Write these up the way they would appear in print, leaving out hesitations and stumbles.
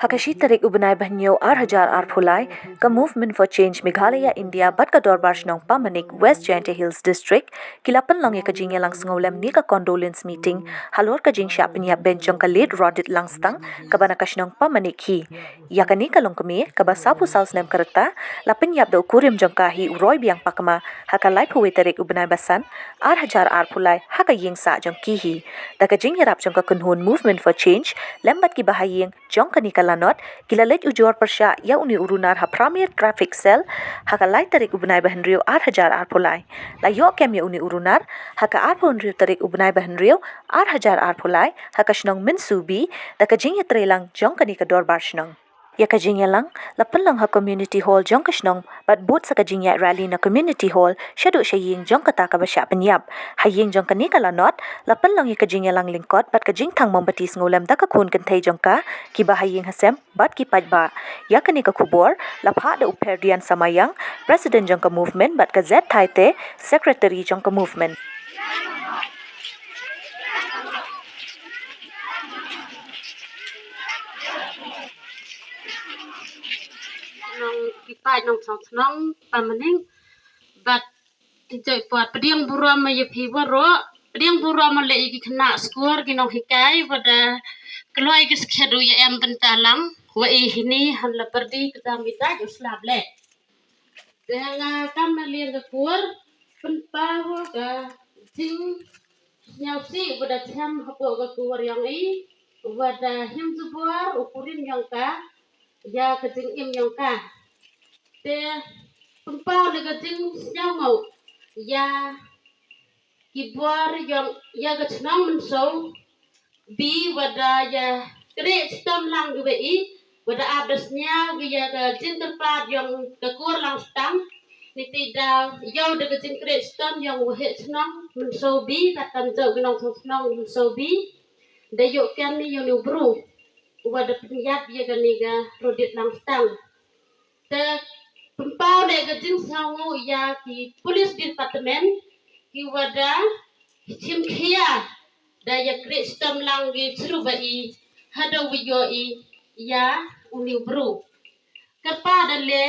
Hakashi tarik ubnai banyo 8,000 phulai ka Movement for Change Meghalaya India bat ka dorbar shnong Pamanik West Jaintia Hills District kilapan lang ka jingya lang sngolem ni ka condolence meeting halor ka jing shapnya benchong ka lead rodit lang stang ka bana ka shnong Pamanik hi yakani ka long kami ka ba sapu saus lem karta lapin yap do kurim jong ka hi uroi biang pakma hakalai phuwe tarik ubnai basan 8,000 phulai haka ying sa jong ki hi da ka jing yarap jong ka kunhun Movement for Change lembat ki bahaying jong ka Kalanot, kilalit ujor persya ya uni urunar ha premier traffic cell haka lai tarik ubnai bahenrio 8,000 phulai. Layo kem ya uni urunar haka 8,000 tarik ubnai bahenrio 8,000 phulai haka shnong minsubi daka jingya trelang jong kani ka dorbar shnong. Ya ka jingya lang lapan lang ha community hall jong ka shnong bat but sa ka jingya rally na community hall syado syaying jong kata ka basya penyap. Haying jong kani kalanot lapan lang ya ka jingya lang lingkot bat ka jing thang mombatis ngolem da ka kun kentay jong ka ki bahaying hasem bat ki pajba. Ya kani ka kubor lapha da uperdian samayang president jong ka movement bat ka Z Thaite secretary jong ka movement. Kita nong song pamaning but tijoi pot pediang buru ma yepi waro pediang buru ma le iki kena skor ginong hikai pada keloi ke skedu ya em bentalang wa ini hala perdi kita mita uslab le dengan kamalian ke kur penpa ho ga jing nyau si pada jam hapo ga kur yang i wada him zubuar ukurin yang ka ya kejing im yang ka te pempau lega jing nyau ngau ya kibuar yang ya kecnang mensau bi wada ya kre stom lang gue i wada abesnya ya ke jing terpad yang kekur lang stang ni tidak yau de jing kre stom yang wahe senang mensau bi katan jau genong senang mensau bi de yok kan ni yang ubru wada penyap ya ganiga rodit lang stang te pempau de gajing sangu ya ki police department ki wada him khia da ya kristam lang gi serubai hada wiyo i ya uni bro kepada le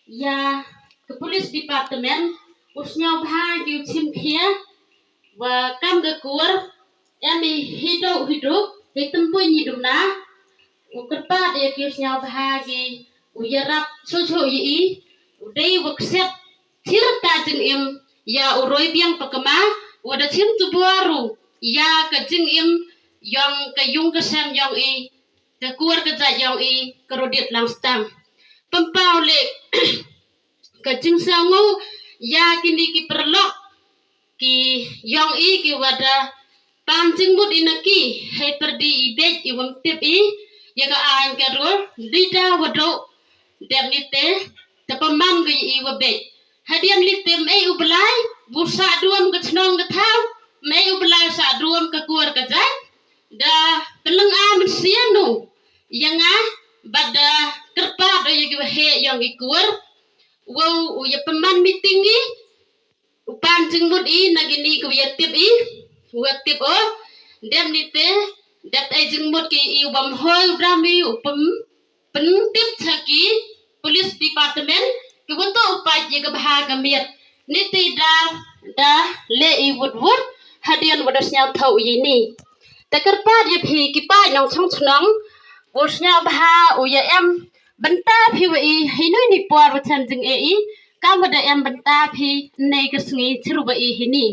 ya ke police department usnya bha gi him khia wa kam ga kur ami hidup hitam pun hidup na kepada ya ki usnya bha gi uyarap susu yi dei wakset tir kajing im ya uroi biang pakama wada cim tu baru ya kajing im yang kayung kesem yang i ke kuar ke yang i kerodit lang stang pempau le kajing sangu ya kini ki perlok ki yang i ki wada pancing mut inaki hai perdi ibet iwang tip i ya ka an karul lida wado demnite tapamam ge iwa be hadian litem ubelai bursa duam ke chnong ke thau ubelai sa duam ke kuar ke jai da keleng a mensianu yang a bada kerpa do ye he yang ikur wow ya peman meeting i upan jingmut i nagini ke ya tip i wa tip o demnite dat ai jingmut ki i bam hoi brami upam pentip saki police department kebetul upai je kebahaga miat ni tidak dah le i wood hadian wadasnya thau ini tekerpa je phi kipa nyong chong chnong bosnya bha uya em benta phi wi hinoi ni por wachan jing e i kam wada em benta phi nei ke sngi chru ba i hini